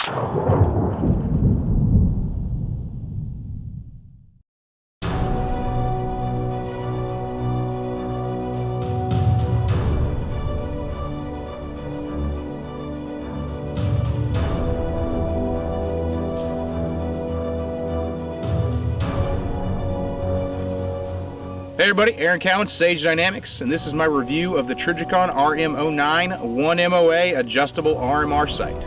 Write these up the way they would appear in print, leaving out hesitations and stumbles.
Hey everybody, Aaron Cowan, Sage Dynamics, and this is my review of the Trijicon RM09 1 MOA adjustable RMR sight.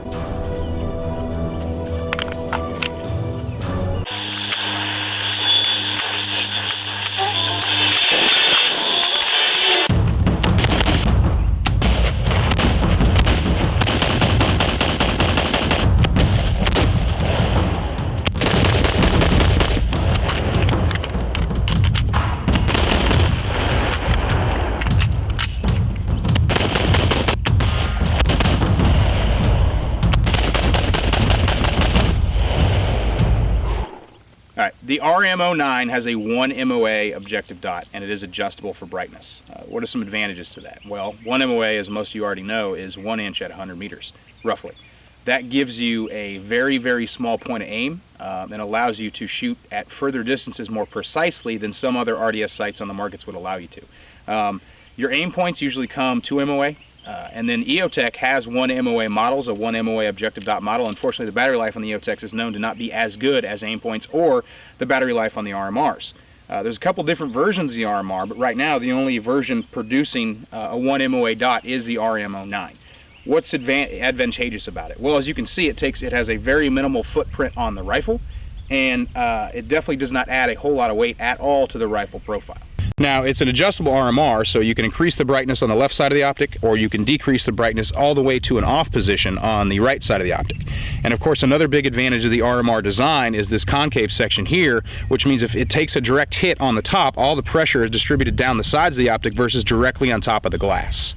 Alright, the RM09 has a 1 MOA objective dot, and it is adjustable for brightness. What are some advantages to that? Well, 1 MOA, as most of you already know, is 1 inch at 100 meters, roughly. That gives you a very, very small point of aim and allows you to shoot at further distances more precisely than some other RDS sights on the markets would allow you to. Your aim points usually come 2 MOA. And then EOTech has 1 MOA models, a 1 MOA objective dot model. Unfortunately, the battery life on the EOTechs is known to not be as good as aim points or the battery life on the RMRs. There's a couple different versions of the RMR, but right now the only version producing a 1 MOA dot is the RM09. What's advantageous about it? Well, as you can see, it has a very minimal footprint on the rifle, and it definitely does not add a whole lot of weight at all to the rifle profile. Now, it's an adjustable RMR, so you can increase the brightness on the left side of the optic, or you can decrease the brightness all the way to an off position on the right side of the optic. And of course, another big advantage of the RMR design is this concave section here, which means if it takes a direct hit on the top, all the pressure is distributed down the sides of the optic versus directly on top of the glass.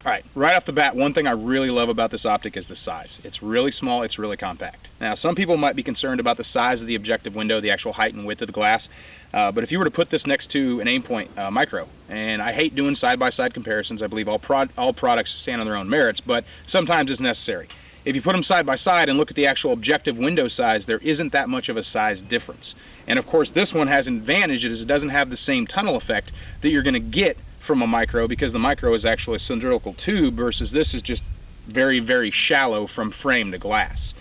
Alright, right off the bat, one thing I really love about this optic is the size. It's really small, it's really compact. Now, some people might be concerned about the size of the objective window, the actual height and width of the glass, but if you were to put this next to an Aimpoint micro, and I hate doing side-by-side comparisons, I believe all products stand on their own merits, but sometimes it's necessary. If you put them side by side and look at the actual objective window size, there isn't that much of a size difference. And of course, this one has an advantage, is it doesn't have the same tunnel effect that you're going to get from a micro, because the micro is actually a cylindrical tube versus this is just very, very shallow from frame to glass.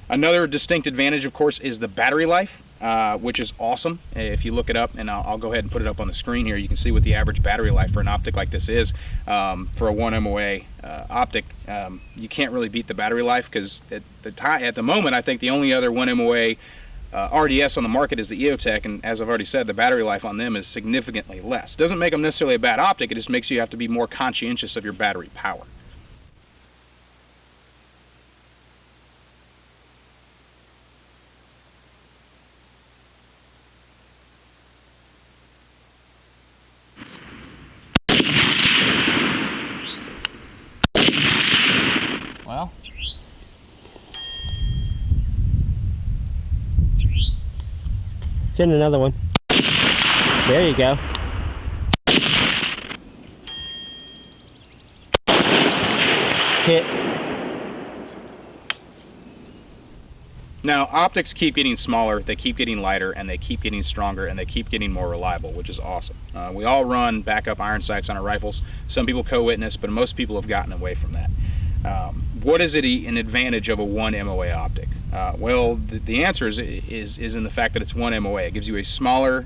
Another distinct advantage, of course, is the battery life, which is awesome. If you look it up, and I'll go ahead and put it up on the screen here, you can see what the average battery life for an optic like this is. For a 1 MOA optic, you can't really beat the battery life, because at the moment, I think the only other 1 MOA RDS on the market is the EOTech, and as I've already said, the battery life on them is significantly less. Doesn't make them necessarily a bad optic, it just makes you have to be more conscientious of your battery power. Well, send another one. There you go. Hit. Now, optics keep getting smaller, they keep getting lighter, and they keep getting stronger, and they keep getting more reliable, which is awesome. We all run backup iron sights on our rifles. Some people co-witness, but most people have gotten away from that. What is an advantage of a 1 MOA optic? Well, the answer is in the fact that it's 1 MOA. It gives you a smaller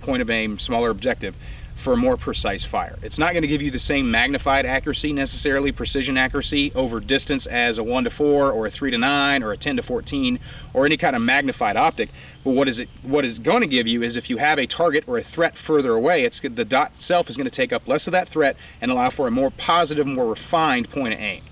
point of aim, smaller objective for more precise fire. It's not going to give you the same magnified accuracy necessarily, precision accuracy over distance as a 1:4 or a 3:9 or a 10:14 or any kind of magnified optic. But what is going to give you is, if you have a target or a threat further away, the dot itself is going to take up less of that threat and allow for a more positive, more refined point of aim.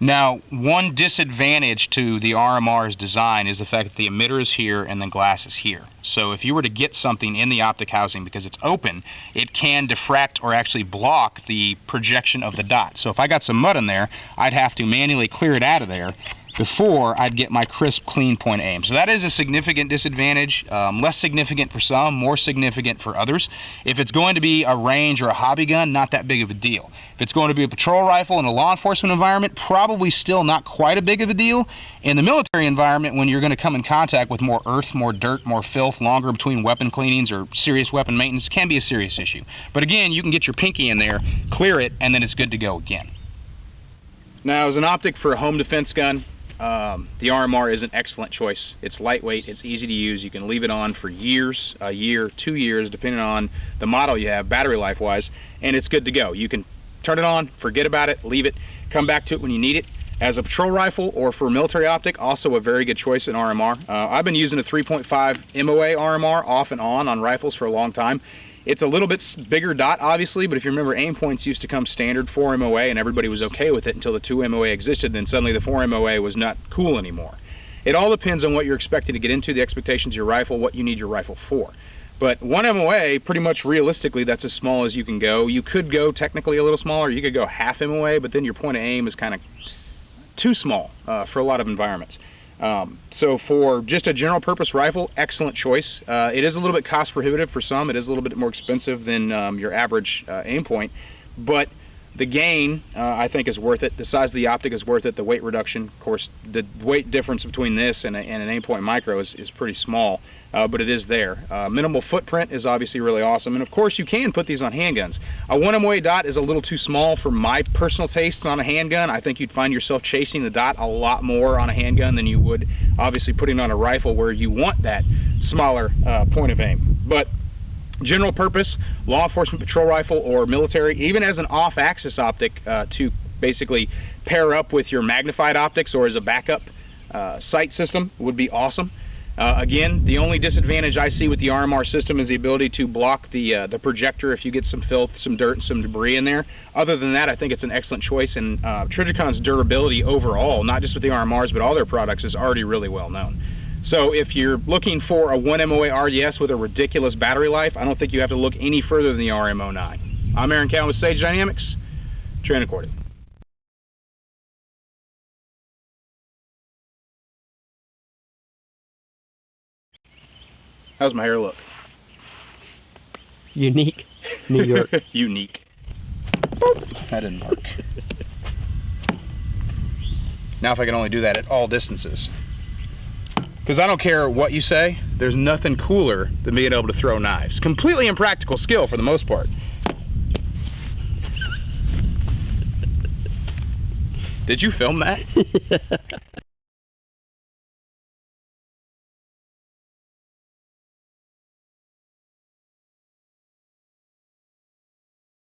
Now, one disadvantage to the RMR's design is the fact that the emitter is here and the glass is here. So if you were to get something in the optic housing, because it's open, it can diffract or actually block the projection of the dot. So if I got some mud in there, I'd have to manually clear it out of there before I'd get my crisp, clean point of aim. So that is a significant disadvantage, less significant for some, more significant for others. If it's going to be a range or a hobby gun, not that big of a deal. If it's going to be a patrol rifle in a law enforcement environment, probably still not quite a big of a deal. In the military environment, when you're going to come in contact with more earth, more dirt, more filth, longer between weapon cleanings or serious weapon maintenance, can be a serious issue. But again, you can get your pinky in there, clear it, and then it's good to go again. Now, as an optic for a home defense gun, the RMR is an excellent choice. It's lightweight, it's easy to use. You can leave it on for years, a year, 2 years, depending on the model you have, battery life wise, and it's good to go. You can turn it on, forget about it, leave it, come back to it when you need it. As a patrol rifle or for military optic, also a very good choice in RMR. I've been using a 3.5 MOA RMR off and on rifles for a long time. It's a little bit bigger dot, obviously, but if you remember, aim points used to come standard 4 MOA, and everybody was okay with it until the 2 MOA existed, then suddenly the 4 MOA was not cool anymore. It all depends on what you're expecting to get into, the expectations of your rifle, what you need your rifle for. But 1 MOA, pretty much realistically, that's as small as you can go. You could go technically a little smaller, you could go half MOA, but then your point of aim is kind of too small for a lot of environments. So for just a general purpose rifle, excellent choice. It is a little bit cost prohibitive for some. It is a little bit more expensive than your average aim point, but the gain I think is worth it. The size of the optic is worth it. The weight reduction, of course, the weight difference between this and an aim point micro is pretty small, but it is there. Minimal footprint is obviously really awesome, and of course you can put these on handguns. A 1 MOA dot is a little too small for my personal tastes on a handgun. I think you'd find yourself chasing the dot a lot more on a handgun than you would obviously putting on a rifle where you want that smaller point of aim. But general purpose, law enforcement patrol rifle or military, even as an off-axis optic to basically pair up with your magnified optics or as a backup sight system would be awesome. Again, the only disadvantage I see with the RMR system is the ability to block the projector if you get some filth, some dirt, and some debris in there. Other than that, I think it's an excellent choice, and Trijicon's durability overall, not just with the RMRs but all their products, is already really well known. So if you're looking for a 1 MOA RDS with a ridiculous battery life, I don't think you have to look any further than the RM09. I'm Aaron Cowan with Sage Dynamics, train recorded. How's my hair look? Unique. New York. Unique. Boop. That didn't work. Now if I can only do that at all distances. Because I don't care what you say, there's nothing cooler than being able to throw knives. Completely impractical skill for the most part. Did you film that?